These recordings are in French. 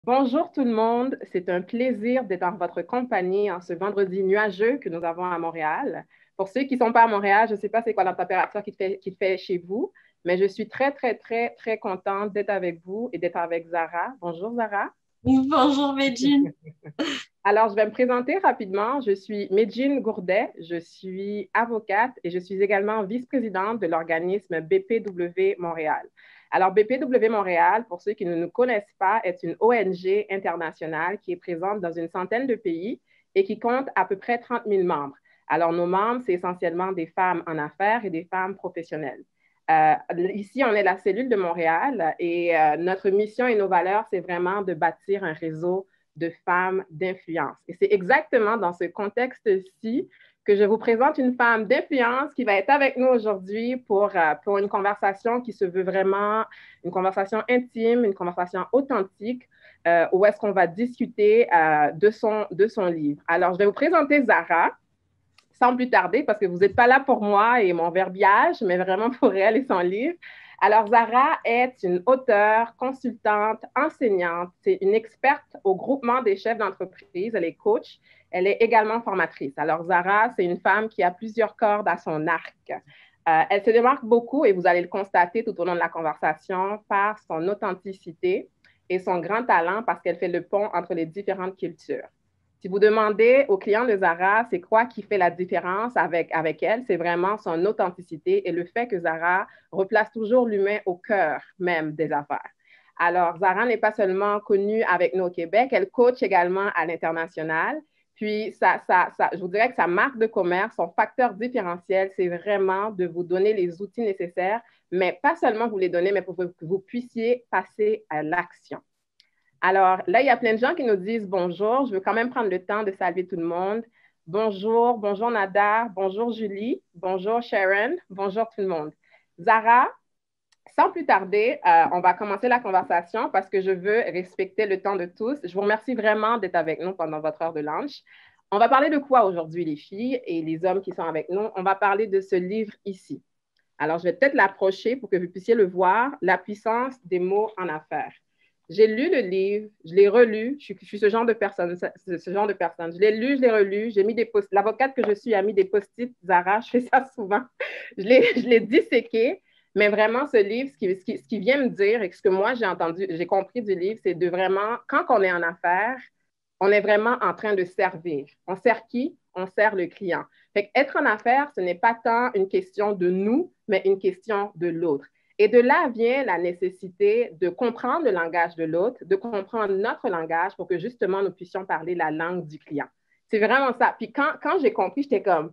Bonjour tout le monde, c'est un plaisir d'être en votre compagnie en ce vendredi nuageux que nous avons à Montréal. Pour ceux qui ne sont pas à Montréal, je ne sais pas c'est quoi la température qu'il fait chez vous, mais je suis très, très, très, très contente d'être avec vous et d'être avec Zara. Bonjour Zara. Bonjour Medjin. Alors, je vais me présenter rapidement. Je suis Medjine Gourdet, je suis avocate et je suis également vice-présidente de l'organisme BPW Montréal. Alors, BPW Montréal, pour ceux qui ne nous connaissent pas, est une ONG internationale qui est présente dans une centaine de pays et qui compte à peu près 30 000 membres. Alors, nos membres, c'est essentiellement des femmes en affaires et des femmes professionnelles. Ici, on est la cellule de Montréal et notre mission et nos valeurs, c'est vraiment de bâtir un réseau de femmes d'influence. Et c'est exactement dans ce contexte-ci que je vous présente une femme d'influence qui va être avec nous aujourd'hui pour une conversation qui se veut vraiment une conversation intime, une conversation authentique, où est-ce qu'on va discuter de son livre. Alors, je vais vous présenter Zara sans plus tarder, parce que vous n'êtes pas là pour moi et mon verbiage, mais vraiment pour elle et son livre. Alors, Zara est une auteure, consultante, enseignante. C'est une experte au groupement des chefs d'entreprise. Elle est coach. Elle est également formatrice. Alors, Zara, c'est une femme qui a plusieurs cordes à son arc. Elle se démarque beaucoup, et vous allez le constater tout au long de la conversation, par son authenticité et son grand talent parce qu'elle fait le pont entre les différentes cultures. Si vous demandez aux clients de Zara, c'est quoi qui fait la différence avec elle, c'est vraiment son authenticité et le fait que Zara replace toujours l'humain au cœur même des affaires. Alors, Zara n'est pas seulement connue avec nous au Québec, elle coach également à l'international. Puis, je vous dirais que sa marque de commerce, son facteur différentiel, c'est vraiment de vous donner les outils nécessaires, mais pas seulement vous les donner, mais pour que vous puissiez passer à l'action. Alors là, il y a plein de gens qui nous disent bonjour. Je veux quand même prendre le temps de saluer tout le monde. Bonjour, bonjour Nada, bonjour Julie, bonjour Sharon, bonjour tout le monde. Zara, sans plus tarder, on va commencer la conversation parce que je veux respecter le temps de tous. Je vous remercie vraiment d'être avec nous pendant votre heure de lunch. On va parler de quoi aujourd'hui, les filles et les hommes qui sont avec nous? On va parler de ce livre ici. Alors, je vais peut-être l'approcher pour que vous puissiez le voir, La puissance des mots en affaires. J'ai lu le livre, je l'ai relu, je suis ce genre de personne, ce genre de personne. Je l'ai lu, je l'ai relu, j'ai mis des post l'avocate que je suis a mis des post-it, Zara, je fais ça souvent. Je l'ai disséqué, mais vraiment, ce livre, ce qui vient me dire et ce que moi j'ai entendu, j'ai compris du livre, c'est de vraiment, quand on est en affaires, on est vraiment en train de servir. On sert qui? On sert le client. Fait être en affaires, ce n'est pas tant une question de nous, mais une question de l'autre. Et de là vient la nécessité de comprendre le langage de l'autre, de comprendre notre langage pour que justement nous puissions parler la langue du client. C'est vraiment ça. Puis quand j'ai compris, j'étais comme,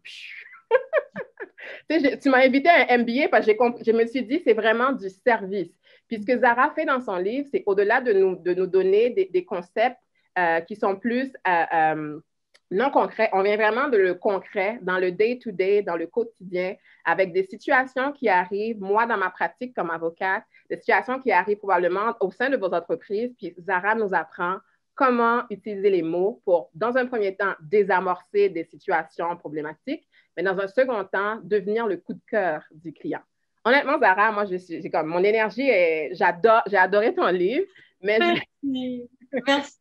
tu m'as invité à un MBA parce que je me suis dit, c'est vraiment du service. Puis ce que Zara fait dans son livre, c'est au-delà de nous donner des concepts qui sont plus non concrets, on vient vraiment de le concret, dans le day-to-day, dans le quotidien, avec des situations qui arrivent, moi, dans ma pratique comme avocate, des situations qui arrivent probablement au sein de vos entreprises. Puis Zara nous apprend comment utiliser les mots pour, dans un premier temps, désamorcer des situations problématiques, mais dans un second temps, devenir le coup de cœur du client. Honnêtement, Zara, moi, j'ai comme mon énergie est, j'ai adoré ton livre, mais Merci, merci.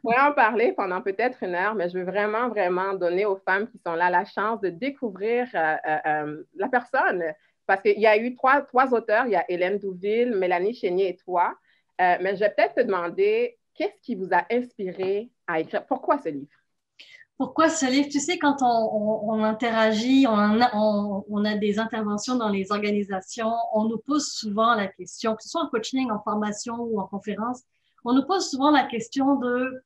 pourrais en parler pendant peut-être une heure, mais je veux vraiment, vraiment donner aux femmes qui sont là la chance de découvrir la personne. Parce qu'il y a eu trois auteurs, il y a Hélène Douville, Mélanie Chénier et toi. Mais je vais peut-être te demander, qu'est-ce qui vous a inspiré à écrire? Pourquoi ce livre? Pourquoi ce livre? Tu sais, quand on interagit, on a des interventions dans les organisations, on nous pose souvent la question, que ce soit en coaching, en formation ou en conférence, on nous pose souvent la question de,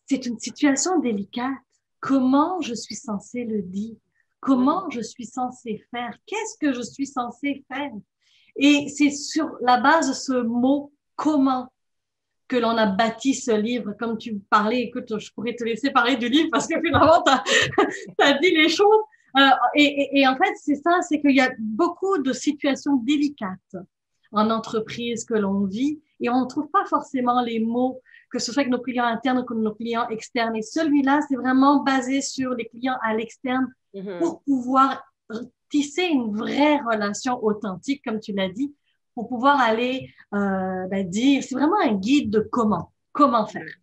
c'est une situation délicate. Comment je suis censée le dire? Mm. Comment je suis censée faire? Qu'est-ce que je suis censée faire? Et c'est sur la base de ce mot comment que l'on a bâti ce livre. Comme tu parlais, écoute, je pourrais te laisser parler du livre parce que finalement, t'as dit les choses. Et en fait, c'est ça, c'est qu'il y a beaucoup de situations délicates en entreprise que l'on vit et on ne trouve pas forcément les mots, que ce soit avec nos clients internes ou avec nos clients externes. Et celui-là, c'est vraiment basé sur les clients à l'externe Mhm. pour pouvoir tisser une vraie relation authentique, comme tu l'as dit, pour pouvoir aller dire, c'est vraiment un guide de comment faire.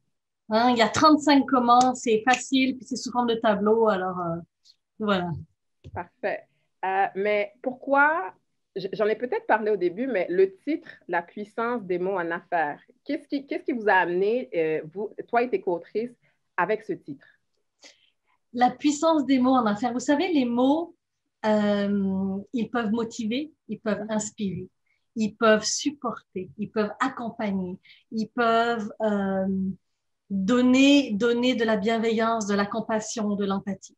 Hein, il y a 35 comment, c'est facile, puis c'est sous forme de tableau, alors voilà. Parfait. Mais pourquoi, j'en ai peut-être parlé au début, mais le titre, La puissance des mots en affaires, qu'est-ce qui vous a amené, vous, toi et tes co-autrices, avec ce titre? La puissance des mots en affaires. Vous savez, les mots, ils peuvent motiver, ils peuvent inspirer, ils peuvent supporter, ils peuvent accompagner, ils peuvent donner de la bienveillance, de la compassion, de l'empathie.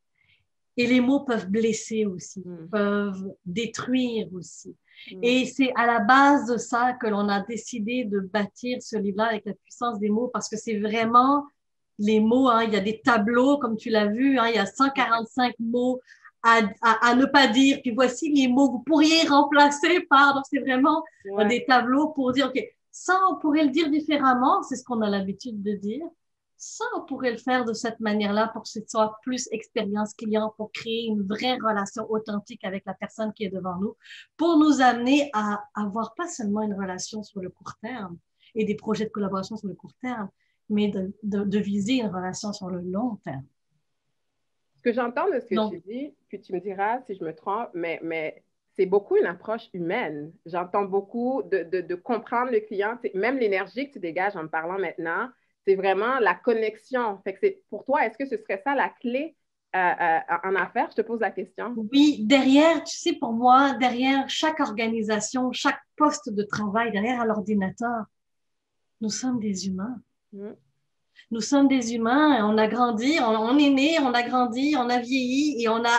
Et les mots peuvent blesser aussi, peuvent détruire aussi. Et c'est à la base de ça que l'on a décidé de bâtir ce livre-là avec la puissance des mots, parce que c'est vraiment les mots, hein, il y a des tableaux, comme tu l'as vu, hein, il y a 145 mots à ne pas dire. Puis voici les mots que vous pourriez remplacer par, donc c'est vraiment des tableaux pour dire, OK, ça, on pourrait le dire différemment, c'est ce qu'on a l'habitude de dire. Ça, on pourrait le faire de cette manière-là pour que ce soit plus expérience client, pour créer une vraie relation authentique avec la personne qui est devant nous, pour nous amener à avoir pas seulement une relation sur le court terme et des projets de collaboration sur le court terme, mais de viser une relation sur le long terme. Ce que j'entends de ce que tu dis, puis tu me diras si je me trompe, mais c'est beaucoup une approche humaine. J'entends beaucoup de comprendre le client, même l'énergie que tu dégages en me parlant maintenant, c'est vraiment la connexion. Fait que pour toi, est-ce que ce serait ça la clé en affaires? Je te pose la question. Oui, derrière, tu sais, pour moi, derrière chaque organisation, chaque poste de travail, derrière à l'ordinateur, nous sommes des humains. Nous sommes des humains, on a grandi, on est né, on a grandi, on a vieilli et on a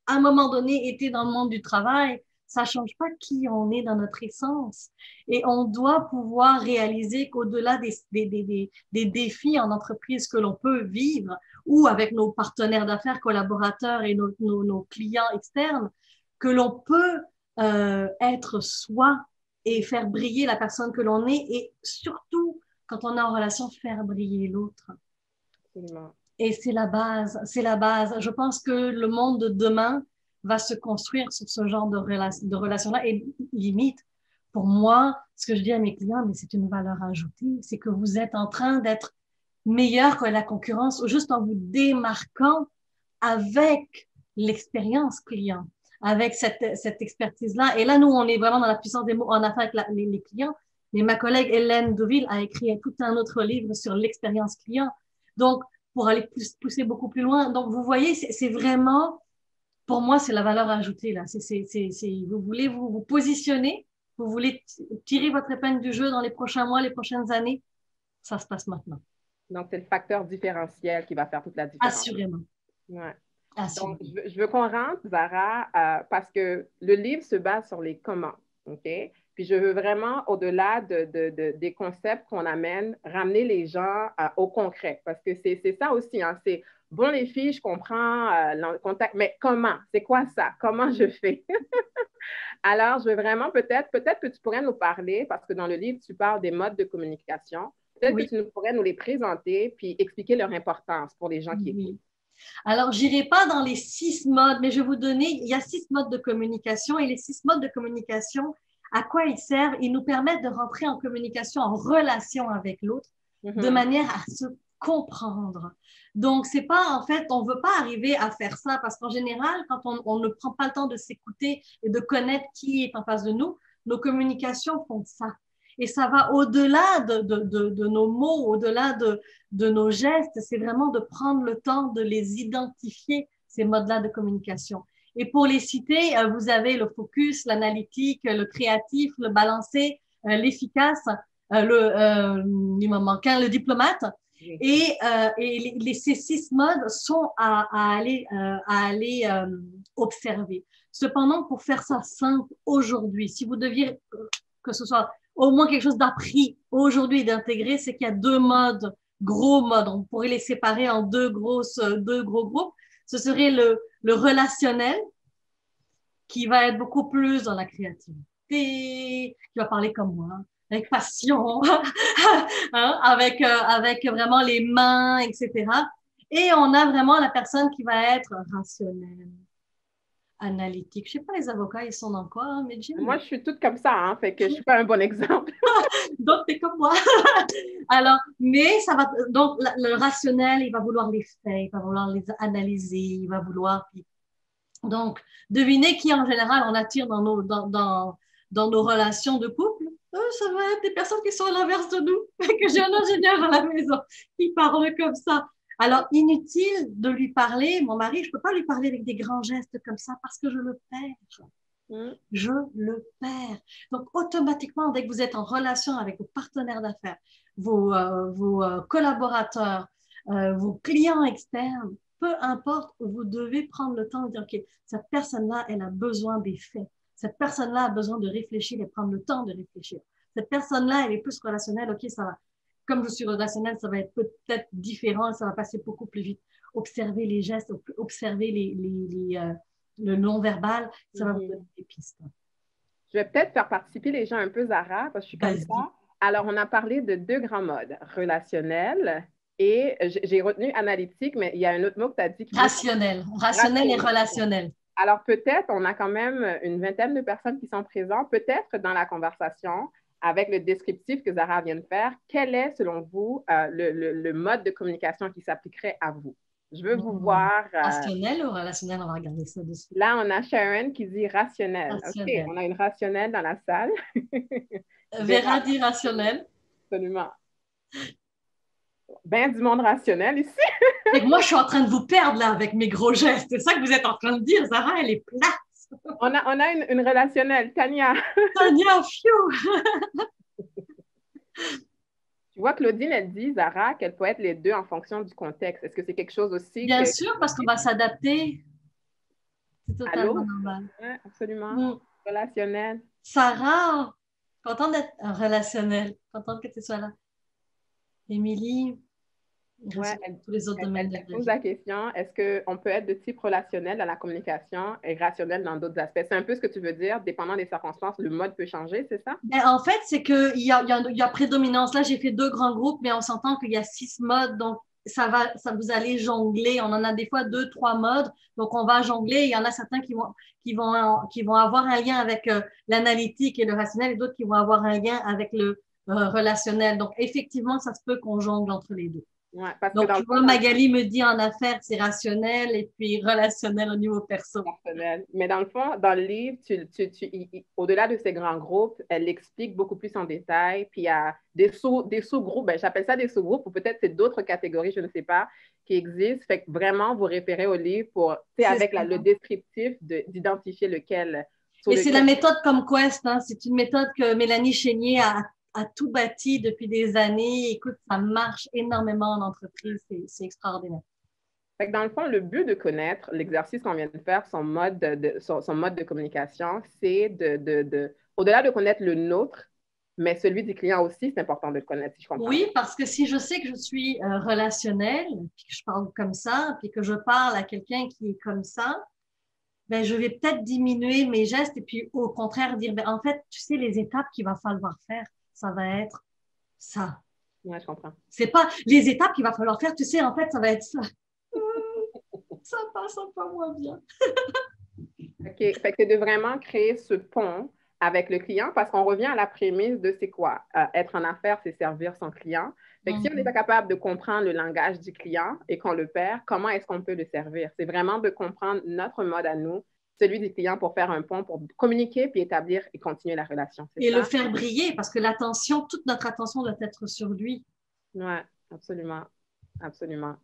à un moment donné été dans le monde du travail. Ça change pas qui on est dans notre essence. Et on doit pouvoir réaliser qu'au-delà des défis en entreprise que l'on peut vivre ou avec nos partenaires d'affaires, collaborateurs et nos clients externes, que l'on peut être soi et faire briller la personne que l'on est et surtout quand on est en relation, faire briller l'autre. Absolument. Et c'est la base, c'est la base. Je pense que le monde de demain va se construire sur ce genre de relation-là. Et limite, pour moi, ce que je dis à mes clients, mais c'est une valeur ajoutée, c'est que vous êtes en train d'être meilleur que la concurrence, juste en vous démarquant avec l'expérience client, avec cette expertise-là. Et là, nous, on est vraiment dans la puissance des mots en affaire avec les clients. Mais ma collègue Hélène Deauville a écrit tout un autre livre sur l'expérience client. Donc, pour aller pousser beaucoup plus loin. Donc, vous voyez, c'est vraiment, pour moi, c'est la valeur ajoutée, là. Vous voulez vous positionner, vous voulez tirer votre épingle du jeu dans les prochains mois, les prochaines années, ça se passe maintenant. Donc, c'est le facteur différentiel qui va faire toute la différence. Assurément. Ouais. Assurément. Donc, je veux qu'on rentre, Zara, parce que le livre se base sur les comment, OK? Puis je veux vraiment, au-delà des concepts qu'on amène, ramener les gens au concret. Parce que c'est ça aussi, hein, c'est, bon les filles, je comprends le contact, mais comment? C'est quoi ça? Comment je fais? Alors, je veux vraiment, peut-être que tu pourrais nous parler, parce que dans le livre, tu parles des modes de communication. Peut-être que tu pourrais nous les présenter, puis expliquer leur importance pour les gens qui écoutent. Alors, j'irai pas dans les 6 modes, mais je vais vous donner, il y a 6 modes de communication et les 6 modes de communication, à quoi ils servent? Ils nous permettent de rentrer en communication, en relation avec l'autre, de manière à se comprendre. Donc, c'est pas, en fait, on veut pas arriver à faire ça parce qu'en général, quand on ne prend pas le temps de s'écouter et de connaître qui est en face de nous, nos communications font ça. Et ça va au-delà de nos mots, au-delà de nos gestes. C'est vraiment de prendre le temps de les identifier, ces modes-là de communication. Et pour les citer, vous avez le focus, l'analytique, le créatif, le balancé, l'efficace, il me manque le diplomate. Et ces 6 modes sont à aller observer. Cependant, pour faire ça simple aujourd'hui, si vous deviez que ce soit au moins quelque chose d'appris aujourd'hui d'intégrer, c'est qu'il y a 2 modes, gros modes. On pourrait les séparer en 2 gros groupes. Ce serait le relationnel, qui va être beaucoup plus dans la créativité, qui va parler comme moi, avec passion, hein, avec vraiment les mains, etc. Et on a vraiment la personne qui va être rationnelle, analytique. Je ne sais pas, les avocats, ils sont dans quoi, hein, Medjin? Moi, je suis toute comme ça, hein, fait que je suis pas un bon exemple. Donc, t'es comme moi. Alors, mais ça va, donc, le rationnel, il va vouloir les faits, il va vouloir les analyser, il va vouloir, donc, devinez qui, en général, on attire dans nos relations de couple. Ça va être des personnes qui sont à l'inverse de nous, que j'ai un ingénieur à la maison qui parle comme ça. Alors, inutile de lui parler, mon mari, je ne peux pas lui parler avec des grands gestes comme ça parce que je le perds. Je le perds. Donc, automatiquement, dès que vous êtes en relation avec vos partenaires d'affaires, vos collaborateurs, vos clients externes, peu importe, vous devez prendre le temps de dire, OK, cette personne-là, elle a besoin des faits. Cette personne-là a besoin de réfléchir et prendre le temps de réfléchir. Cette personne-là, elle est plus relationnelle. OK, ça va. Comme je suis relationnelle, ça va être peut-être différent, ça va passer beaucoup plus vite. Observez les gestes, observez le non-verbal, ça va vous donner des pistes. Je vais peut-être faire participer les gens un peu, Zara, parce que je suis comme ça. Alors, on a parlé de 2 grands modes, relationnel et j'ai retenu analytique, mais il y a un autre mot que tu as dit. Rationnel. Rationnel et relationnel. Alors, peut-être, on a quand même une vingtaine de personnes qui sont présentes, peut-être dans la conversation, avec le descriptif que Zara vient de faire. Quel est, selon vous, le mode de communication qui s'appliquerait à vous? Je veux vous voir. Rationnel ou relationnel? On va regarder ça dessus. Là, on a Sharon qui dit rationnel. Rationnel. OK, on a une rationnelle dans la salle. Vera dit rationnel. Absolument. Ben du monde rationnel ici. Et moi, je suis en train de vous perdre là avec mes gros gestes. C'est ça que vous êtes en train de dire. Zara, elle est plate. On a une relationnelle, Tania. Tania, phew. Tu vois, Claudine, elle dit, Zara, qu'elle peut être les deux en fonction du contexte. Est-ce que c'est quelque chose aussi? Bien sûr, parce qu'on va s'adapter. C'est totalement normal. Oui, absolument. Relationnel. Sarah, contente d'être relationnelle. Contente que tu sois là. Émilie, ouais, tous les autres domaines de la vie. Pose la question, est-ce qu'on peut être de type relationnel dans la communication et rationnel dans d'autres aspects? C'est un peu ce que tu veux dire, dépendant des circonstances, le mode peut changer, c'est ça? Ben, en fait, c'est qu'il y a prédominance. Là, j'ai fait 2 grands groupes, mais on s'entend qu'il y a 6 modes, donc ça vous allez jongler. On en a des fois 2, 3 modes, donc on va jongler. Il y en a certains qui vont avoir un lien avec l'analytique et le rationnel, et d'autres qui vont avoir un lien avec le relationnel. Donc, effectivement, ça se peut qu'on jongle entre les deux. Ouais, parce donc, que tu vois, Magali me dit en affaires, c'est rationnel et puis relationnel au niveau perso. Personnel. Mais dans le fond, dans le livre, au-delà de ces grands groupes, elle l'explique beaucoup plus en détail. Puis il y a des sous-groupes, ben, j'appelle ça des sous-groupes, ou peut-être c'est d'autres catégories, je ne sais pas, qui existent. Fait que vraiment, vous référez au livre pour, avec le descriptif d'identifier lequel. Et c'est la méthode comme Quest, hein? C'est une méthode que Mélanie Chénier a tout bâti depuis des années. Écoute, ça marche énormément en entreprise. C'est extraordinaire. Fait que dans le fond, le but de connaître l'exercice qu'on vient de faire, son mode de communication, c'est au-delà de connaître le nôtre, mais celui du client aussi, c'est important de le connaître, si je comprends. Oui, parce que si je sais que je suis relationnelle, puis que je parle comme ça, puis que je parle à quelqu'un qui est comme ça, ben, je vais peut-être diminuer mes gestes et puis au contraire dire, ben, en fait, tu sais, les étapes qu'il va falloir faire, ça va être ça. Oui, je comprends. C'est pas les étapes qu'il va falloir faire, tu sais, en fait, ça va être ça. Ça passe un peu moins bien. OK. Fait que c'est de vraiment créer ce pont avec le client parce qu'on revient à la prémisse de c'est quoi? Être en affaires, c'est servir son client. Fait que si on n'est pas capable de comprendre le langage du client et qu'on le perd, comment est-ce qu'on peut le servir? C'est vraiment de comprendre notre mode à nous, celui du client pour faire un pont, pour communiquer, puis établir et continuer la relation. Et le faire briller parce que l'attention, toute notre attention doit être sur lui. Oui, absolument. Absolument.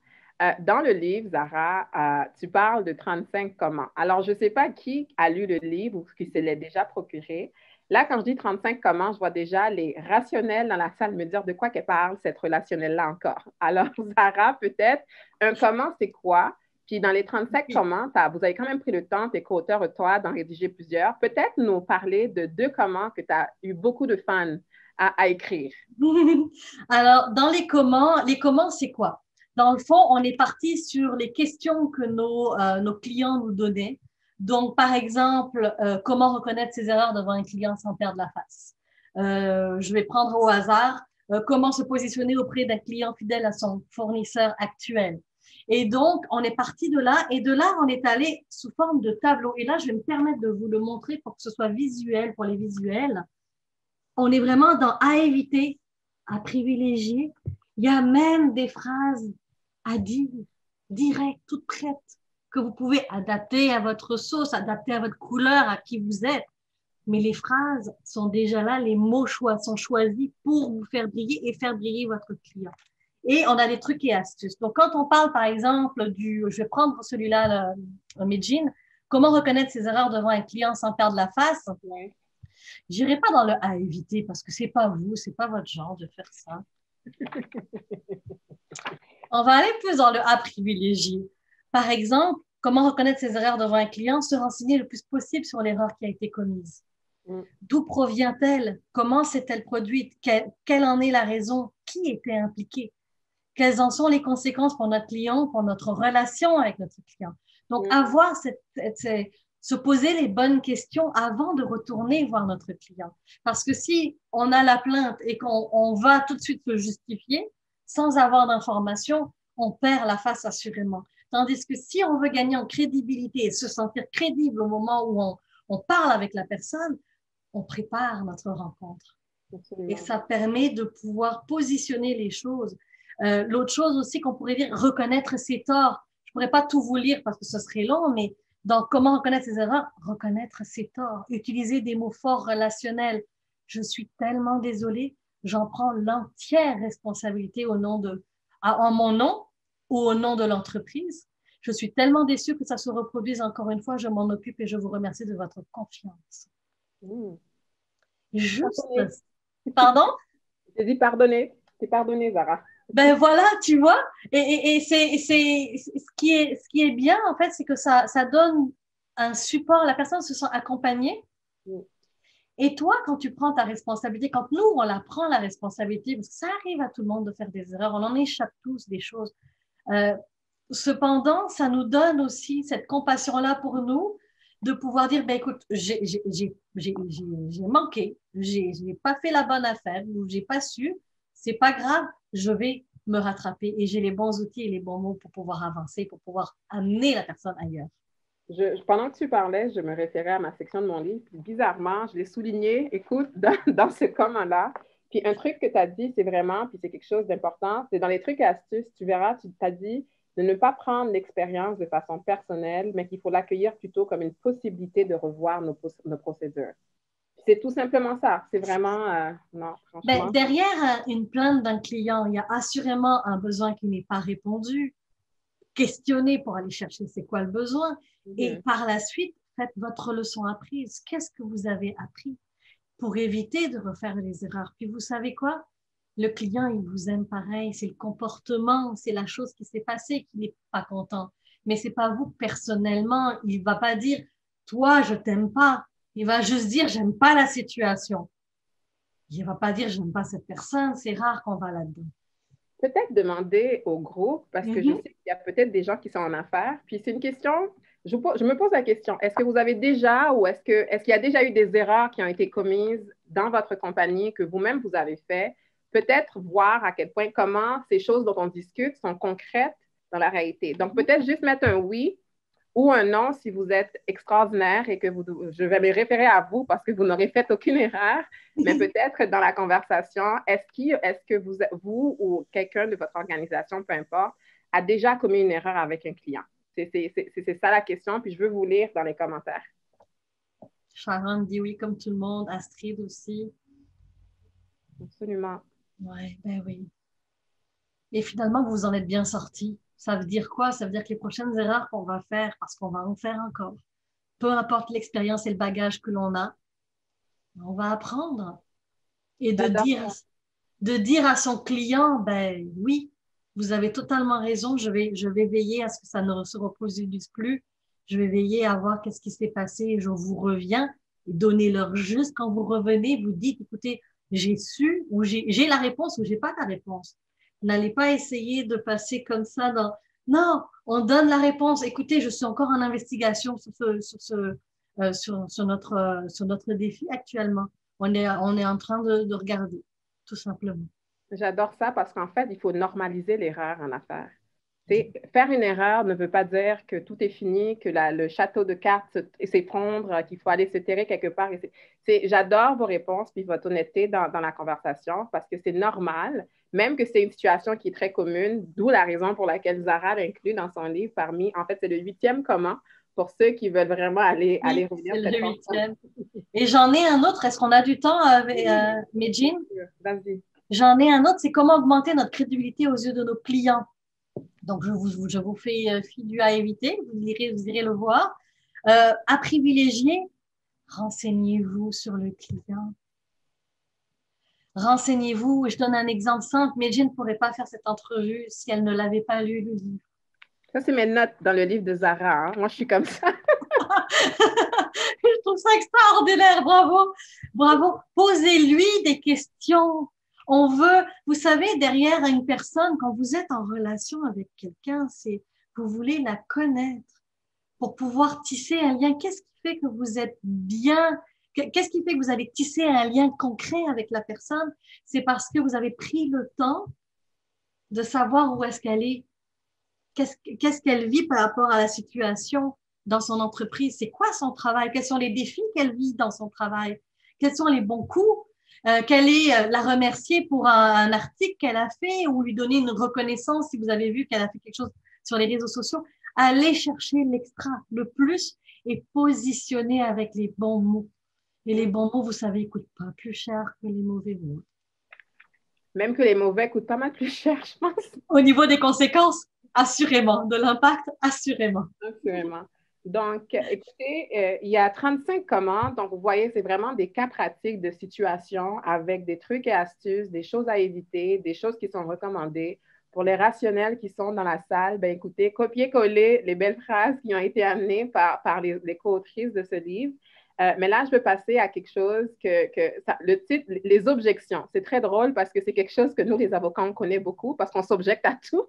Dans le livre, Zara, tu parles de 35 comment. Alors, je ne sais pas qui a lu le livre ou qui se l'est déjà procuré. Là, quand je dis 35 comment, je vois déjà les rationnels dans la salle me dire de quoi qu'elle parle, cette relationnelle-là encore. Alors, Zara, peut-être, un comment, c'est quoi? Puis dans les 35 comment, vous avez quand même pris le temps, tes co-auteurs et toi, d'en rédiger plusieurs. Peut-être nous parler de 2 comment que tu as eu beaucoup de fans à écrire. Alors, dans les comment, c'est quoi? Dans le fond, on est parti sur les questions que nos clients nous donnaient. Donc, par exemple, comment reconnaître ses erreurs devant un client sans perdre la face? Je vais prendre au hasard, comment se positionner auprès d'un client fidèle à son fournisseur actuel? Et donc, on est parti de là, et de là, on est allé sous forme de tableau. Et là, je vais me permettre de vous le montrer pour que ce soit visuel pour les visuels. On est vraiment dans à éviter, à privilégier. Il y a même des phrases à dire, directes, toutes prêtes, que vous pouvez adapter à votre sauce, adapter à votre couleur, à qui vous êtes. Mais les phrases sont déjà là, les mots sont choisis pour vous faire briller et faire briller votre client. Et on a des trucs et astuces. Donc, quand on parle, par exemple, je vais prendre celui-là, Medjin, comment reconnaître ses erreurs devant un client sans perdre la face? Ouais. J'irai pas dans le à éviter parce que c'est pas vous, c'est pas votre genre de faire ça. On va aller plus dans le à privilégier. Par exemple, comment reconnaître ses erreurs devant un client? Se renseigner le plus possible sur l'erreur qui a été commise. D'où provient-elle? Comment s'est-elle produite? Quelle en est la raison? Qui était impliqué? Quelles en sont les conséquences pour notre client, pour notre relation avec notre client? Donc, avoir se poser les bonnes questions avant de retourner voir notre client. Parce que si on a la plainte et qu'on va tout de suite se justifier sans avoir d'informations, on perd la face assurément. Tandis que si on veut gagner en crédibilité et se sentir crédible au moment où on parle avec la personne, on prépare notre rencontre. Absolument. Et ça permet de pouvoir positionner les choses. L'autre chose aussi qu'on pourrait dire, reconnaître ses torts. Je pourrais pas tout vous lire parce que ce serait long, mais dans comment reconnaître ses erreurs, reconnaître ses torts, utiliser des mots forts relationnels. Je suis tellement désolée, j'en prends l'entière responsabilité en mon nom ou au nom de l'entreprise. Je suis tellement déçue que ça se reproduise encore une fois. Je m'en occupe et je vous remercie de votre confiance. Juste. Pardon? J'ai dit pardonner. C'est pardonné, Zara. Ben voilà, tu vois. Et c'est ce qui est bien, en fait, c'est que ça donne un support. La personne se sent accompagnée. Et toi, quand tu prends ta responsabilité, quand nous, on la prend la responsabilité, parce que ça arrive à tout le monde de faire des erreurs, on en échappe tous des choses. Cependant, ça nous donne aussi cette compassion-là pour nous, de pouvoir dire, ben écoute, j'ai manqué, j'ai pas fait la bonne affaire, ou j'ai pas su, c'est pas grave, je vais me rattraper et j'ai les bons outils et les bons mots pour pouvoir avancer, pour pouvoir amener la personne ailleurs. Pendant que tu parlais, je me référais à ma section de mon livre. Puis bizarrement, je l'ai souligné, écoute, dans ce comment-là. Puis un truc que tu as dit, c'est vraiment, puis c'est quelque chose d'important, c'est dans les trucs et astuces, tu verras, tu t'as dit de ne pas prendre l'expérience de façon personnelle, mais qu'il faut l'accueillir plutôt comme une possibilité de revoir nos procédures. C'est tout simplement ça. C'est vraiment, non, franchement. Ben, derrière une plainte d'un client, il y a assurément un besoin qui n'est pas répondu. Questionner pour aller chercher c'est quoi le besoin. Et par la suite, faites votre leçon apprise. Qu'est-ce que vous avez appris pour éviter de refaire les erreurs? Puis vous savez quoi? Le client, il vous aime pareil. C'est le comportement, c'est la chose qui s'est passée qui n'est pas content. Mais c'est pas vous personnellement. Il va pas dire, toi, je t'aime pas. Il va juste dire, j'aime pas la situation. Il va pas dire, j'aime pas cette personne. C'est rare qu'on va là-dedans. Peut-être demander au groupe, parce que je sais qu'il y a peut-être des gens qui sont en affaires. Puis c'est une question, je me pose la question, est-ce que vous avez déjà ou est-ce qu'il y a déjà eu des erreurs qui ont été commises dans votre compagnie que vous-même vous avez fait? Peut-être voir à quel point, comment ces choses dont on discute sont concrètes dans la réalité. Donc peut-être juste mettre un oui ou un non si vous êtes extraordinaire et que je vais me référer à vous parce que vous n'aurez fait aucune erreur, mais peut-être dans la conversation, est-ce que vous ou quelqu'un de votre organisation, peu importe, a déjà commis une erreur avec un client? C'est ça la question, puis je veux vous lire dans les commentaires. Sharon dit oui comme tout le monde, Astrid aussi. Absolument. Ouais, ben oui. Et finalement, vous en êtes bien sortis. Ça veut dire quoi? Ça veut dire que les prochaines erreurs qu'on va faire, parce qu'on va en faire encore, peu importe l'expérience et le bagage que l'on a, on va apprendre. Et de dire à son client, ben oui, vous avez totalement raison, je vais veiller à ce que ça ne se reproduise plus. Je vais veiller à voir qu'est-ce qui s'est passé et je vous reviens. Et donnez-leur juste quand vous revenez, vous dites, écoutez, j'ai su ou j'ai la réponse ou j'ai pas la réponse. N'allez pas essayer de passer comme ça dans, non, on donne la réponse. Écoutez, je suis encore en investigation sur notre défi actuellement. On est en train de regarder, tout simplement. J'adore ça parce qu'en fait, il faut normaliser l'erreur en affaires. Faire une erreur ne veut pas dire que tout est fini, que le château de cartes s'effondre, qu'il faut aller se terrer quelque part. J'adore vos réponses puis votre honnêteté dans la conversation parce que c'est normal, même que c'est une situation qui est très commune, d'où la raison pour laquelle Zara l'inclut dans son livre en fait, c'est le 8e comment pour ceux qui veulent vraiment aller Oui, revenir c'est cette le fois. 8e. Et j'en ai un autre. Est-ce qu'on a du temps, Medjin? Vas-y. J'en ai un autre, c'est comment augmenter notre crédibilité aux yeux de nos clients. Donc, je vous fais fidu à éviter, vous irez le voir. À privilégier, renseignez-vous sur le client. Renseignez-vous, et je donne un exemple simple, Medjin ne pourrait pas faire cette entrevue si elle ne l'avait pas lu le livre. Ça, c'est mes notes dans le livre de Zara. Hein. Moi, je suis comme ça. Je trouve ça extraordinaire, bravo, bravo. Posez-lui des questions. On veut, vous savez, derrière une personne, quand vous êtes en relation avec quelqu'un, c'est vous voulez la connaître pour pouvoir tisser un lien. Qu'est-ce qui fait que vous êtes bien? Qu'est-ce qui fait que vous allez tisser un lien concret avec la personne? C'est parce que vous avez pris le temps de savoir où est-ce qu'elle est, qu'est-ce qu'elle vit par rapport à la situation dans son entreprise, c'est quoi son travail, quels sont les défis qu'elle vit dans son travail, quels sont les bons coups, quelle est la remercier pour un article qu'elle a fait ou lui donner une reconnaissance si vous avez vu qu'elle a fait quelque chose sur les réseaux sociaux. Allez chercher l'extra, le plus, et positionner avec les bons mots. Et les bons mots, vous savez, ils coûtent pas plus cher que les mauvais mots. Même que les mauvais coûtent pas mal plus cher, je pense. Au niveau des conséquences, assurément. De l'impact, assurément. Assurément. Donc, écoutez, il y a 35 commandes. Donc, vous voyez, c'est vraiment des cas pratiques de situations avec des trucs et astuces, des choses à éviter, des choses qui sont recommandées. Pour les rationnels qui sont dans la salle, ben écoutez, copier-coller les belles phrases qui ont été amenées par les co-autrices de ce livre. Mais là, je veux passer à quelque chose le titre, les objections. C'est très drôle parce que c'est quelque chose que nous, les avocats, on connaît beaucoup parce qu'on s'objecte à tout.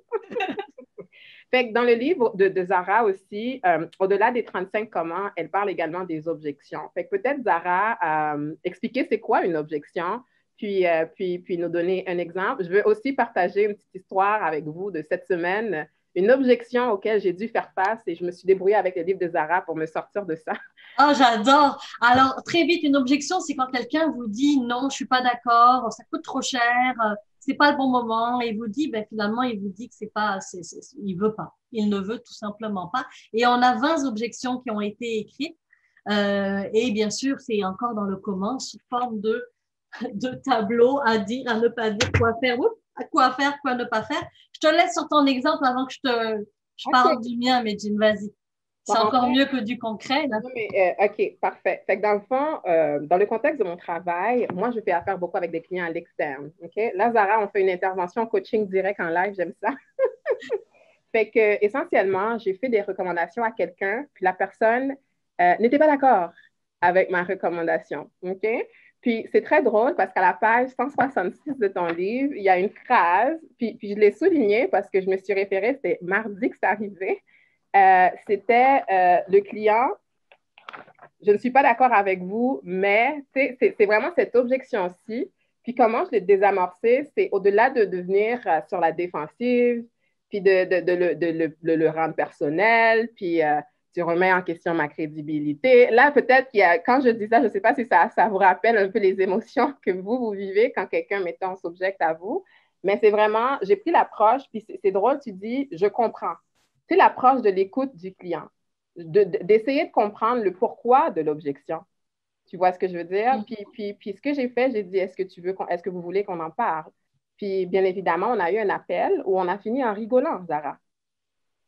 Fait que dans le livre de Zara aussi, au-delà des 35 comment, elle parle également des objections. Fait que peut-être Zara, expliquer c'est quoi une objection, puis nous donner un exemple. Je veux aussi partager une petite histoire avec vous de cette semaine, une objection auquel j'ai dû faire face et je me suis débrouillée avec le livre de Zara pour me sortir de ça. Ah, j'adore. Alors, très vite, une objection, c'est quand quelqu'un vous dit non, je suis pas d'accord, ça coûte trop cher, c'est pas le bon moment, et vous dit, ben, finalement, il vous dit que c'est pas, il veut pas. Il ne veut tout simplement pas. Et on a 20 objections qui ont été écrites. Et bien sûr, c'est encore dans le comment, sous forme de tableau à dire, à ne pas dire quoi faire, à quoi faire, quoi ne pas faire. Je te laisse sur ton exemple avant que je parle OK. du mien, mais Jean, vas-y. Bon, C'est en encore fait, mieux que du concret, là. non, mais, OK, parfait. Fait que dans le fond, dans le contexte de mon travail, moi, je fais affaire beaucoup avec des clients à l'externe. OK? Là, Zara, on fait une intervention coaching direct en live, j'aime ça. Fait que, essentiellement, j'ai fait des recommandations à quelqu'un, puis la personne n'était pas d'accord avec ma recommandation. OK? Puis c'est très drôle parce qu'à la page 166 de ton livre, il y a une phrase, puis je l'ai soulignée parce que je me suis référée, c'était mardi que c'est arrivé. C'était le client, je ne suis pas d'accord avec vous, mais c'est vraiment cette objection-ci. Puis comment je l'ai désamorcée, c'est au-delà de devenir sur la défensive, puis de le rendre personnel, puis tu remets en question ma crédibilité. Là, peut-être quand je dis ça, je ne sais pas si ça vous rappelle un peu les émotions que vous vivez quand quelqu'un, mettons, s'objecte à vous. Mais c'est vraiment, j'ai pris l'approche, puis c'est drôle, tu dis, je comprends. C'est l'approche de l'écoute du client, d'essayer de comprendre le pourquoi de l'objection. Tu vois ce que je veux dire? Puis ce que j'ai fait, j'ai dit, est-ce que vous voulez qu'on en parle? Puis bien évidemment, on a eu un appel où on a fini en rigolant, Zara.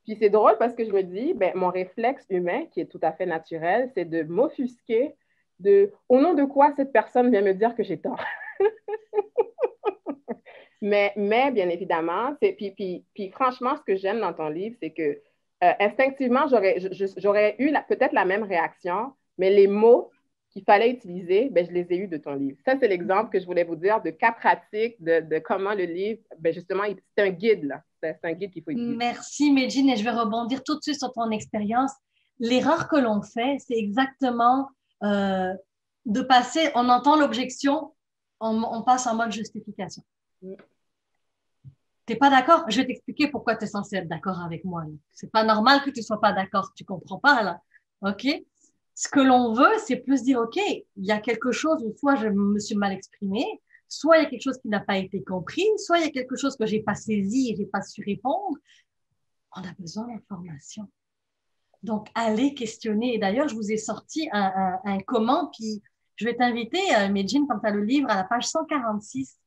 Puis c'est drôle parce que je me dis, ben, mon réflexe humain, qui est tout à fait naturel, c'est de m'offusquer au nom de quoi cette personne vient me dire que j'ai tort. Mais bien évidemment, puis franchement, ce que j'aime dans ton livre, c'est que instinctivement, j'aurais eu peut-être la même réaction, mais les mots qu'il fallait utiliser, ben, je les ai eus de ton livre. Ça, c'est l'exemple que je voulais vous dire de cas pratique, de comment le livre, ben, justement, c'est un guide, là. C'est un guide qu'il faut utiliser. Merci, Medjin, et je vais rebondir tout de suite sur ton expérience. L'erreur que l'on fait, c'est exactement de passer, on entend l'objection, on passe en mode justification. T'es pas d'accord? Je vais t'expliquer pourquoi tu es censé être d'accord avec moi. C'est pas normal que tu sois pas d'accord. Tu comprends pas, là. OK? Ce que l'on veut, c'est plus dire, OK, il y a quelque chose où soit je me suis mal exprimée, soit il y a quelque chose qui n'a pas été compris, soit il y a quelque chose que j'ai pas saisi et j'ai pas su répondre. On a besoin d'informations. Donc, allez questionner. Et d'ailleurs, je vous ai sorti un comment, puis je vais t'inviter, Medjine, quand tu as le livre, à la page 146,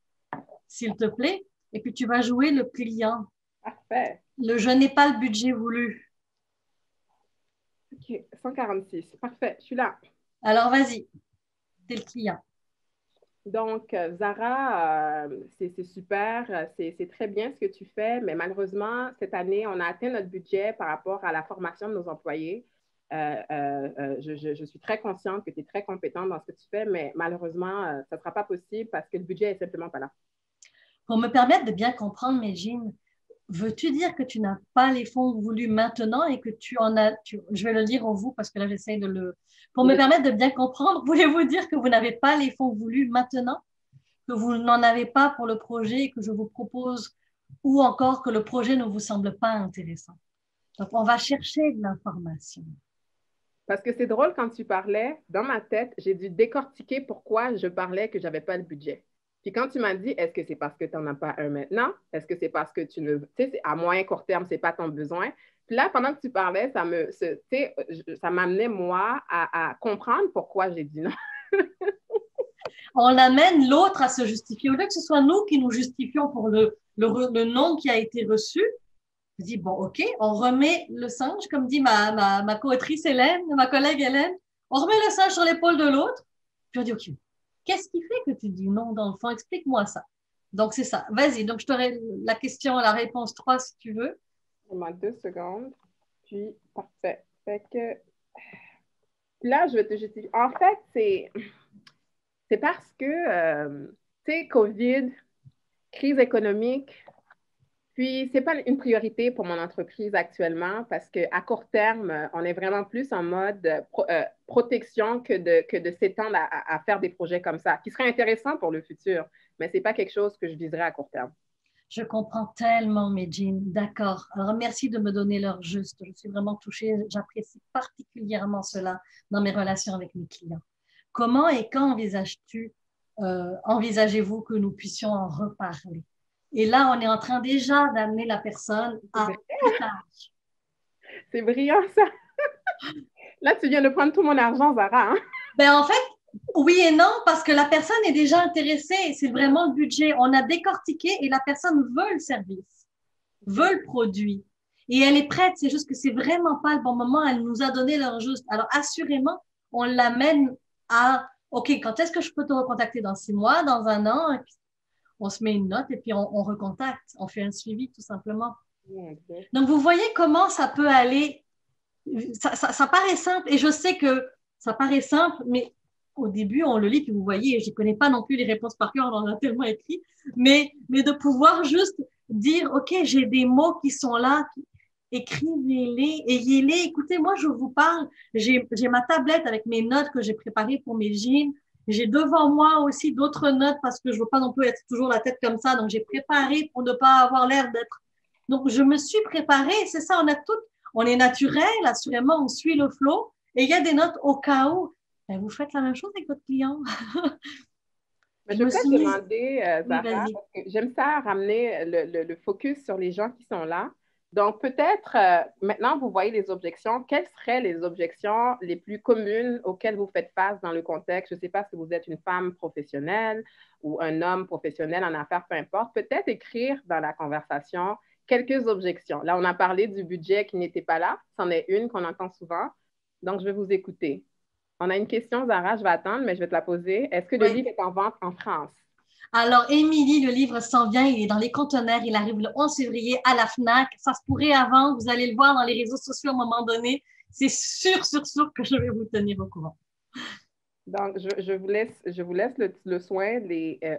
s'il te plaît, et puis tu vas jouer le client. Parfait. Le je n'ai pas le budget voulu. OK, 146. Parfait, je suis là. Alors, vas-y, t'es le client. Donc, Zara, c'est super, c'est très bien ce que tu fais, mais malheureusement, cette année, on a atteint notre budget par rapport à la formation de nos employés. Je suis très consciente que tu es très compétente dans ce que tu fais, mais malheureusement, ça ne sera pas possible parce que le budget est simplement pas là. Pour me permettre de bien comprendre, Medjine, veux-tu dire que tu n'as pas les fonds voulus maintenant et que tu en as, je vais le lire au vous parce que là, j'essaie de le... Pour me permettre de bien comprendre, voulez-vous dire que vous n'avez pas les fonds voulus maintenant, que vous n'en avez pas pour le projet que je vous propose ou encore que le projet ne vous semble pas intéressant? Donc, on va chercher de l'information. Parce que c'est drôle quand tu parlais, dans ma tête, j'ai dû décortiquer pourquoi je parlais que je n'avais pas le budget. Puis quand tu m'as dit, est-ce que c'est parce que tu n'en as pas un maintenant? Est-ce que c'est parce que tu ne, tu sais, à moyen court terme, ce n'est pas ton besoin? Puis là, pendant que tu parlais, ça m'amenait, moi, à comprendre pourquoi j'ai dit non. On amène l'autre à se justifier. Au lieu que ce soit nous qui nous justifions pour le nom qui a été reçu, je dis, bon, OK, on remet le singe, comme dit ma co-autrice Hélène, ma collègue Hélène, on remet le singe sur l'épaule de l'autre. Puis on dit, OK, qu'est-ce qui fait que tu dis non dans le fond? Explique-moi ça. Donc, c'est ça. Vas-y. Donc, je t'aurai la question, la réponse 3 si tu veux. Donne-moi 2 secondes. Puis, parfait. Fait que là, je vais te justifier. En fait, c'est parce que, tu sais, COVID, crise économique, puis c'est pas une priorité pour mon entreprise actuellement parce qu'à court terme, on est vraiment plus en mode protection que de s'étendre à faire des projets comme ça, qui seraient intéressants pour le futur, mais c'est pas quelque chose que je viserais à court terme. Je comprends tellement, Medjine. D'accord. Alors, merci de me donner l'heure juste. Je suis vraiment touchée. J'apprécie particulièrement cela dans mes relations avec mes clients. Comment et quand envisagez-vous que nous puissions en reparler? Et là, on est en train déjà d'amener la personne à plus tard. C'est brillant, ça. Là, tu viens de prendre tout mon argent, Zara. Hein? Ben, en fait, oui et non, parce que la personne est déjà intéressée. C'est vraiment le budget. On a décortiqué et la personne veut le service, veut le produit. Et elle est prête. C'est juste que c'est vraiment pas le bon moment. Elle nous a donné l'heure juste. Alors, assurément, on l'amène à, OK, quand est-ce que je peux te recontacter? Dans 6 mois, dans un an? Et puis, on se met une note et puis on recontacte. On fait un suivi, tout simplement. Donc, vous voyez comment ça peut aller. Ça paraît simple et je sais que ça paraît simple, mais au début, on le lit, puis vous voyez, je ne connais pas non plus les réponses par cœur, on en a tellement écrit, mais de pouvoir juste dire, OK, j'ai des mots qui sont là, écrivez-les, ayez-les. Écoutez, moi, je vous parle, j'ai ma tablette avec mes notes que j'ai préparées pour mes jeans. J'ai devant moi aussi d'autres notes parce que je ne veux pas non plus être toujours la tête comme ça. Donc, j'ai préparé pour ne pas avoir l'air d'être. Donc, je me suis préparée. C'est ça, on est naturel, assurément, on suit le flow. Et il y a des notes au cas où. Ben, vous faites la même chose avec votre client. Mais je peux te demander, Zara, Oui, parce que j'aime ça ramener le focus sur les gens qui sont là. Donc, peut-être, maintenant, vous voyez les objections. Quelles seraient les objections les plus communes auxquelles vous faites face dans le contexte? Je ne sais pas si vous êtes une femme professionnelle ou un homme professionnel en affaires, peu importe. Peut-être écrire dans la conversation quelques objections. Là, on a parlé du budget qui n'était pas là. C'en est une qu'on entend souvent. Donc, je vais vous écouter. On a une question, Zara, je vais attendre, mais je vais te la poser. Est-ce que le livre est en vente en France? Alors, Émilie, le livre s'en vient, il est dans les conteneurs, il arrive le 11 février à la FNAC. Ça se pourrait avant, vous allez le voir dans les réseaux sociaux à un moment donné. C'est sûr que je vais vous tenir au courant. Donc, je vous laisse le soin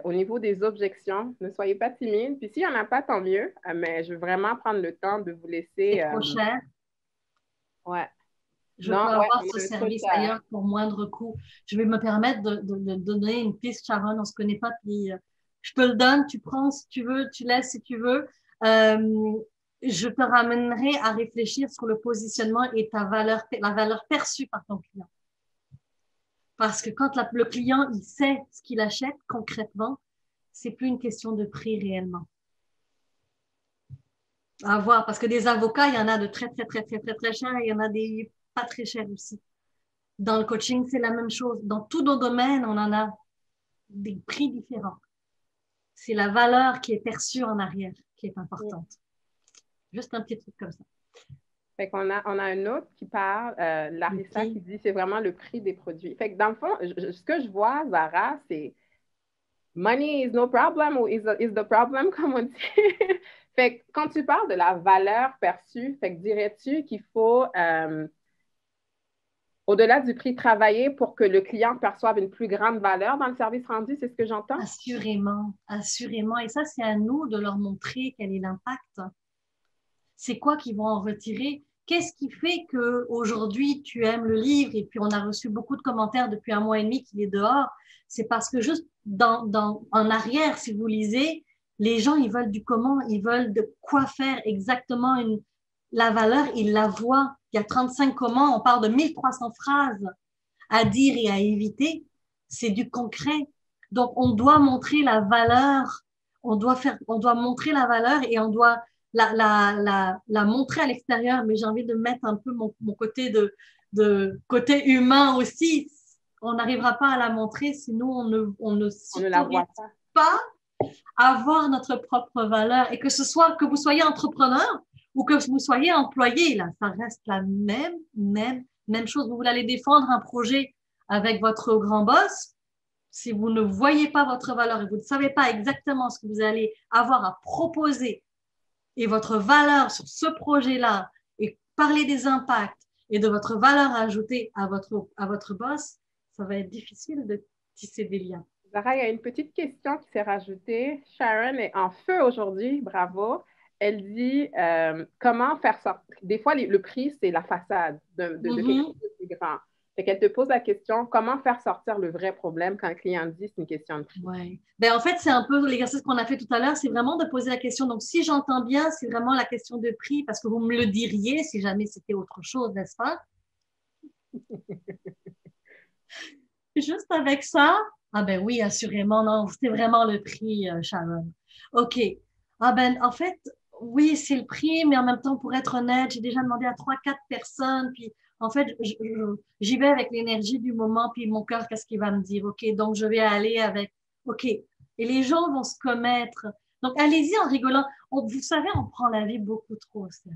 au niveau des objections. Ne soyez pas timide. Puis s'il n'y en a pas, tant mieux. Mais je veux vraiment prendre le temps de vous laisser. C'est trop cher. Ouais. Je peux avoir ce service ailleurs pour moindre coût. Je vais me permettre de donner une piste, Sharon, on ne se connaît pas, puis je te le donne, tu prends si tu veux, tu laisses si tu veux. Je te ramènerai à réfléchir sur le positionnement et la valeur perçue par ton client. Parce que quand le client, il sait ce qu'il achète concrètement, c'est plus une question de prix réellement. À voir, parce que des avocats, il y en a de très, très, très, très, très, très chers et il y en a des pas très chers aussi. Dans le coaching, c'est la même chose. Dans tous nos domaines, on en a des prix différents. C'est la valeur qui est perçue en arrière qui est importante. Juste un petit truc comme ça. Fait qu'on on a un autre qui parle, Larissa, qui dit c'est vraiment le prix des produits. Fait que dans le fond, ce que je vois, Zara, c'est money is no problem ou is the problem, comme on dit. Fait que quand tu parles de la valeur perçue, fait que dirais-tu qu'il faut, au-delà du prix, travailler pour que le client perçoive une plus grande valeur dans le service rendu? C'est ce que j'entends? Assurément, assurément. Et ça, c'est à nous de leur montrer quel est l'impact. C'est quoi qu'ils vont en retirer? Qu'est-ce qui fait qu'aujourd'hui, tu aimes le livre? Et puis, on a reçu beaucoup de commentaires depuis 1 mois et demi qu'il est dehors. C'est parce que juste en arrière, si vous lisez, les gens, ils veulent du comment, ils veulent de quoi faire exactement la valeur, ils la voient. Il y a 35 comment, on parle de 1300 phrases à dire et à éviter. C'est du concret. Donc, on doit montrer la valeur. On doit montrer la valeur et on doit la montrer à l'extérieur, mais j'ai envie de mettre un peu mon côté de côté humain aussi. On n'arrivera pas à la montrer, sinon on ne la voit pas avoir notre propre valeur. Et que ce soit que vous soyez entrepreneur ou que vous soyez employé, là, ça reste la même chose. Vous voulez aller défendre un projet avec votre grand boss. Si vous ne voyez pas votre valeur et vous ne savez pas exactement ce que vous allez avoir à proposer et votre valeur sur ce projet-là et parler des impacts et de votre valeur ajoutée à votre boss, ça va être difficile de tisser des liens. Zara, il y a une petite question qui s'est rajoutée. Sharon est en feu aujourd'hui, bravo. Elle dit comment faire sortir. Des fois, le prix, c'est la façade de quelque chose de plus grand. Fait qu'elle te pose la question comment faire sortir le vrai problème quand le client dit c'est une question de prix. Ouais. Ben, en fait, c'est un peu l'exercice qu'on a fait tout à l'heure, c'est vraiment de poser la question. Donc, si j'entends bien, c'est vraiment la question de prix, parce que vous me le diriez si jamais c'était autre chose, n'est-ce pas? Juste avec ça, ah ben oui, assurément, non, c'est vraiment le prix, Sharon. OK. Ah ben, en fait, oui, c'est le prix, mais en même temps, pour être honnête, j'ai déjà demandé à 3, 4 personnes, puis en fait, j'y vais avec l'énergie du moment, puis mon cœur, qu'est-ce qu'il va me dire? OK, donc je vais aller avec, OK. Et les gens vont se commettre. Donc, allez-y en rigolant. Vous savez, on prend la vie beaucoup trop, ça.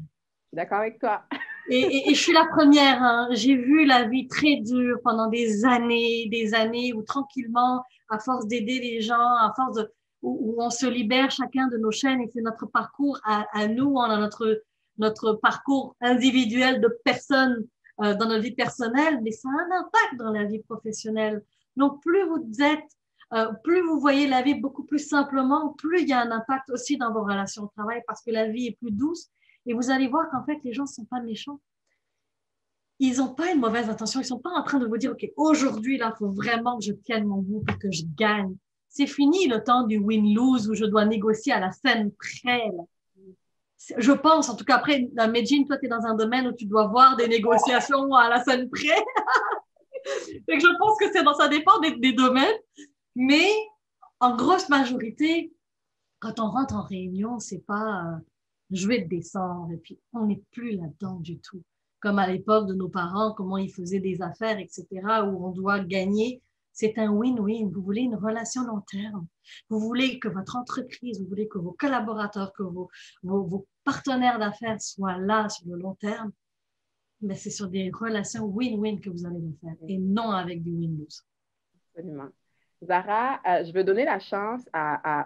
D'accord avec toi. Et je suis la première, hein. J'ai vu la vie très dure pendant des années où tranquillement, à force d'aider les gens, à force où on se libère chacun de nos chaînes et c'est notre parcours à nous, on a notre parcours individuel de personnes dans notre vie personnelle, mais ça a un impact dans la vie professionnelle. Donc, plus vous voyez la vie beaucoup plus simplement, plus il y a un impact aussi dans vos relations au travail parce que la vie est plus douce. Et vous allez voir qu'en fait, les gens ne sont pas méchants. Ils n'ont pas une mauvaise intention. Ils ne sont pas en train de vous dire, OK, aujourd'hui, là, il faut vraiment que je tienne mon bout et que je gagne. C'est fini le temps du win-lose où je dois négocier à la scène près. Là. Je pense, en tout cas, après, Medjin, toi, tu es dans un domaine où tu dois voir des négociations à la scène près. Et je pense que ça dépend des domaines. Mais en grosse majorité, quand on rentre en réunion, c'est pas je vais te descendre et puis on n'est plus là-dedans du tout. Comme à l'époque de nos parents, comment ils faisaient des affaires, etc., où on doit gagner. C'est un win-win. Vous voulez une relation long terme. Vous voulez que votre entreprise, vous voulez que vos collaborateurs, que vos partenaires d'affaires soient là sur le long terme. Mais c'est sur des relations win-win que vous allez le faire et non avec du win-lose. Absolument. Zara, je veux donner la chance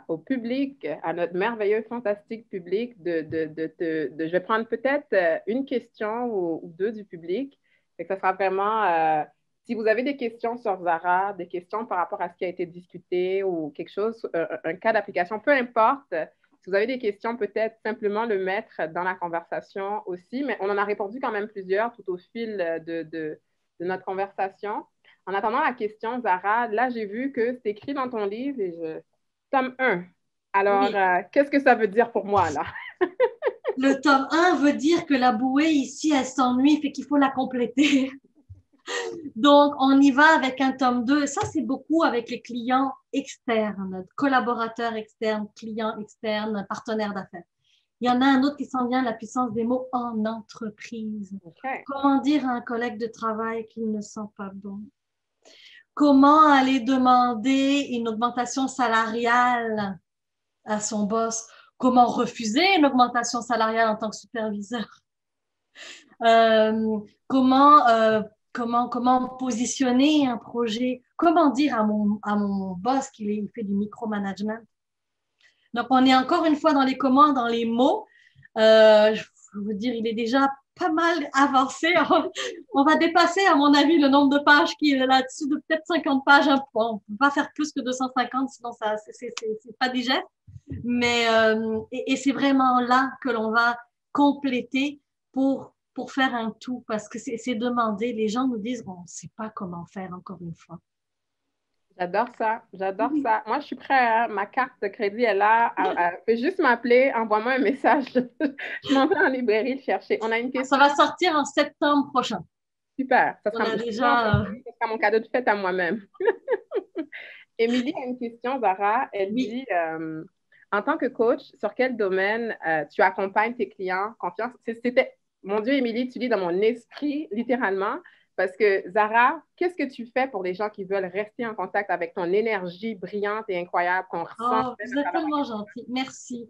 au public, à notre merveilleux, fantastique public, je vais prendre peut-être une question ou deux du public. Et ça sera vraiment, si vous avez des questions sur Zara, des questions par rapport à ce qui a été discuté ou quelque chose, un cas d'application, peu importe. Si vous avez des questions, peut-être simplement le mettre dans la conversation aussi. Mais on en a répondu quand même plusieurs tout au fil de notre conversation. En attendant la question, Zara, là, j'ai vu que c'est écrit dans ton livre tome 1. Alors, oui. Qu'est-ce que ça veut dire pour moi, là? Le tome 1 veut dire que la bouée ici, elle s'ennuie, fait qu'il faut la compléter. Donc, on y va avec un tome 2. Ça, c'est beaucoup avec les clients externes, collaborateurs externes, clients externes, partenaires d'affaires. Il y en a un autre qui s'en vient, la puissance des mots en entreprise. OK. Comment dire à un collègue de travail qu'il ne sent pas bon? Comment aller demander une augmentation salariale à son boss? Comment refuser une augmentation salariale en tant que superviseur? Euh, comment, euh, comment positionner un projet? Comment dire à mon boss qu'il fait du micromanagement? Donc, on est encore une fois dans les commandes, dans les mots. Je veux dire, il est déjà pas mal avancé. On va dépasser, à mon avis, le nombre de pages qui est là-dessus, de peut-être 50 pages. On ne peut pas faire plus que 250, sinon ça, c'est pas digeste. Mais, et c'est vraiment là que l'on va compléter pour faire un tout, parce que c'est demandé. Les gens nous disent, on ne sait pas comment faire, encore une fois. J'adore ça, j'adore ça. Moi, je suis prête, hein. Ma carte de crédit est là. Fais juste m'appeler, envoie-moi un message. Je m'en vais en librairie le chercher. On a une Ça question. va sortir en septembre prochain. Super. Ça On sera, a je vais envoyer, déjà, ça sera mon cadeau de fête à moi-même. Émilie a une question, Zara. Elle oui. dit, en tant que coach, sur quel domaine tu accompagnes tes clients? Confiance. C'était, mon Dieu, Émilie, tu lis dans mon esprit, littéralement, parce que Zara, qu'est-ce que tu fais pour les gens qui veulent rester en contact avec ton énergie brillante et incroyable qu'on ressent Oh, même vous à êtes travers la tellement gentil. Merci.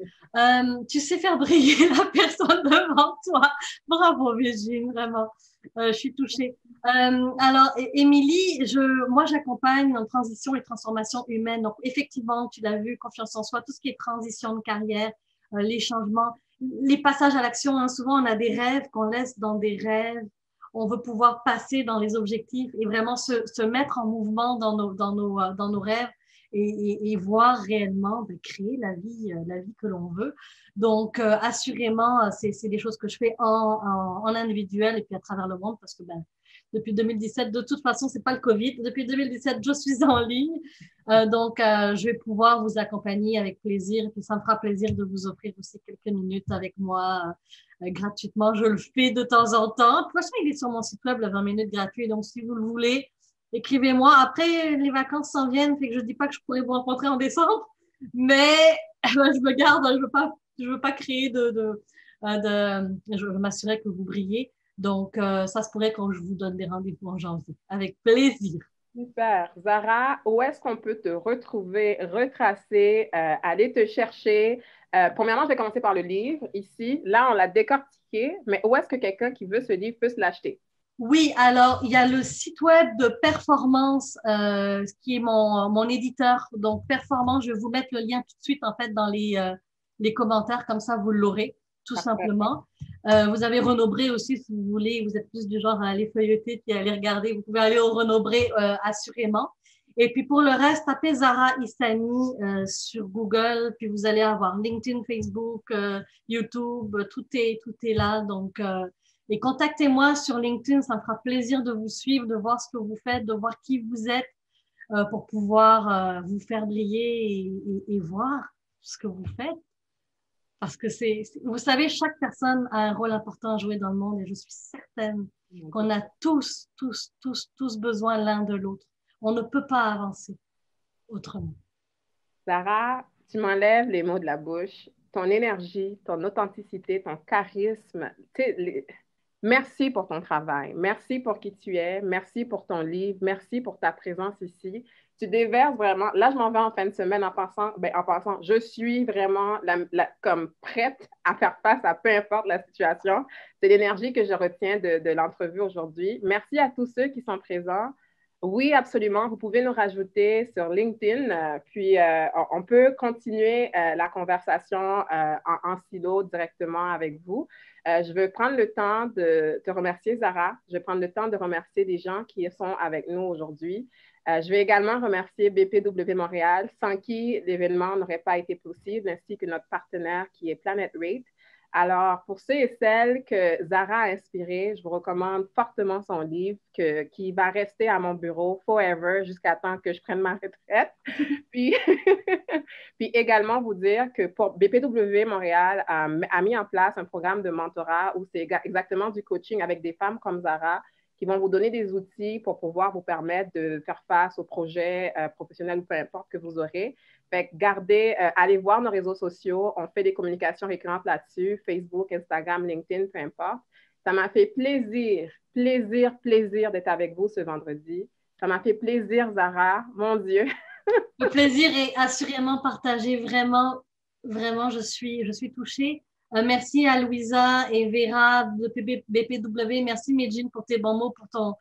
Tu sais faire briller la personne devant toi. Bravo, Virginie, vraiment. Je suis touchée. Alors, Émilie, moi, j'accompagne en transition et transformation humaine. Donc, effectivement, tu l'as vu, confiance en soi, tout ce qui est transition de carrière, les changements, les passages à l'action. Hein. Souvent, on a des rêves qu'on laisse dans des rêves. On veut pouvoir passer dans les objectifs et vraiment se mettre en mouvement dans nos rêves et voir réellement créer la vie que l'on veut. Donc, assurément, c'est des choses que je fais en individuel et puis à travers le monde parce que depuis 2017, de toute façon, c'est pas le Covid. Depuis 2017, je suis en ligne. Donc, je vais pouvoir vous accompagner avec plaisir. Et puis, ça me fera plaisir de vous offrir aussi quelques minutes avec moi gratuitement. Je le fais de temps en temps. De toute façon, il est sur mon site web, le 20 minutes gratuit. Donc, si vous le voulez, écrivez-moi. Après, les vacances s'en viennent, fait que je dis pas que je pourrais vous rencontrer en décembre, mais je me garde, je veux pas créer je veux m'assurer que vous brillez. Donc, ça se pourrait quand je vous donne des rendez-vous en janvier. Avec plaisir. Super. Zara, où est-ce qu'on peut te retrouver, retracer, aller te chercher? Premièrement, je vais commencer par le livre ici. Là, on l'a décortiqué, mais où est-ce que quelqu'un qui veut ce livre peut se l'acheter? Oui, alors il y a le site web de Performance, qui est mon éditeur. Donc, Performance, je vais vous mettre le lien tout de suite en fait dans les commentaires, comme ça vous l'aurez tout Parfait. simplement. Vous avez Renaud-Bré aussi, si vous voulez, vous êtes plus du genre à aller feuilleter puis à aller regarder. Vous pouvez aller au Renaud-Bré assurément. Et puis pour le reste, tapez Zara Issani sur Google, puis vous allez avoir LinkedIn, Facebook, YouTube, tout est là. Donc, et contactez-moi sur LinkedIn, ça me fera plaisir de vous suivre, de voir ce que vous faites, de voir qui vous êtes pour pouvoir vous faire briller et voir ce que vous faites. Parce que vous savez, chaque personne a un rôle important à jouer dans le monde et je suis certaine qu'on a tous besoin l'un de l'autre. On ne peut pas avancer autrement. Sarah, tu m'enlèves les mots de la bouche. Ton énergie, ton authenticité, ton charisme. Merci pour ton travail. Merci pour qui tu es. Merci pour ton livre. Merci pour ta présence ici. Tu déverses vraiment. Là, je m'en vais en fin de semaine en passant, je suis vraiment comme prête à faire face à peu importe la situation. C'est l'énergie que je retiens de l'entrevue aujourd'hui. Merci à tous ceux qui sont présents. Oui, absolument. Vous pouvez nous rajouter sur LinkedIn, puis on peut continuer la conversation en silo directement avec vous. Je veux prendre le temps de te remercier, Zara. Je vais prendre le temps de remercier les gens qui sont avec nous aujourd'hui. Je vais également remercier BPW Montréal, sans qui l'événement n'aurait pas été possible, ainsi que notre partenaire qui est Planet Rate. Alors, pour ceux et celles que Zara a inspiré, je vous recommande fortement son livre qui va rester à mon bureau forever jusqu'à temps que je prenne ma retraite. Puis, puis également vous dire que pour BPW Montréal a mis en place un programme de mentorat où c'est exactement du coaching avec des femmes comme Zara qui vont vous donner des outils pour pouvoir vous permettre de faire face aux projets professionnels ou peu importe que vous aurez. Fait que gardez, allez voir nos réseaux sociaux. On fait des communications récurrentes là-dessus, Facebook, Instagram, LinkedIn, peu importe. Ça m'a fait plaisir, plaisir, plaisir d'être avec vous ce vendredi. Ça m'a fait plaisir, Zara. Mon Dieu. Le plaisir est assurément partagé. Vraiment, vraiment, je suis touchée. Merci à Louisa et Vera de BPW. Merci, Medjine, pour tes bons mots, pour ton...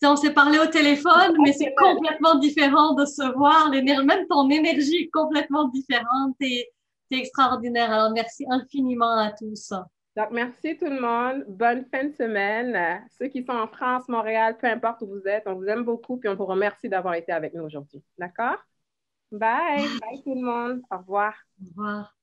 On s'est parlé au téléphone, mais c'est complètement différent de se voir. Même ton énergie est complètement différente. T'es extraordinaire. Alors, merci infiniment à tous. Donc, merci tout le monde. Bonne fin de semaine. Ceux qui sont en France, Montréal, peu importe où vous êtes, on vous aime beaucoup puis on vous remercie d'avoir été avec nous aujourd'hui. D'accord? Bye. Bye tout le monde. Au revoir. Au revoir.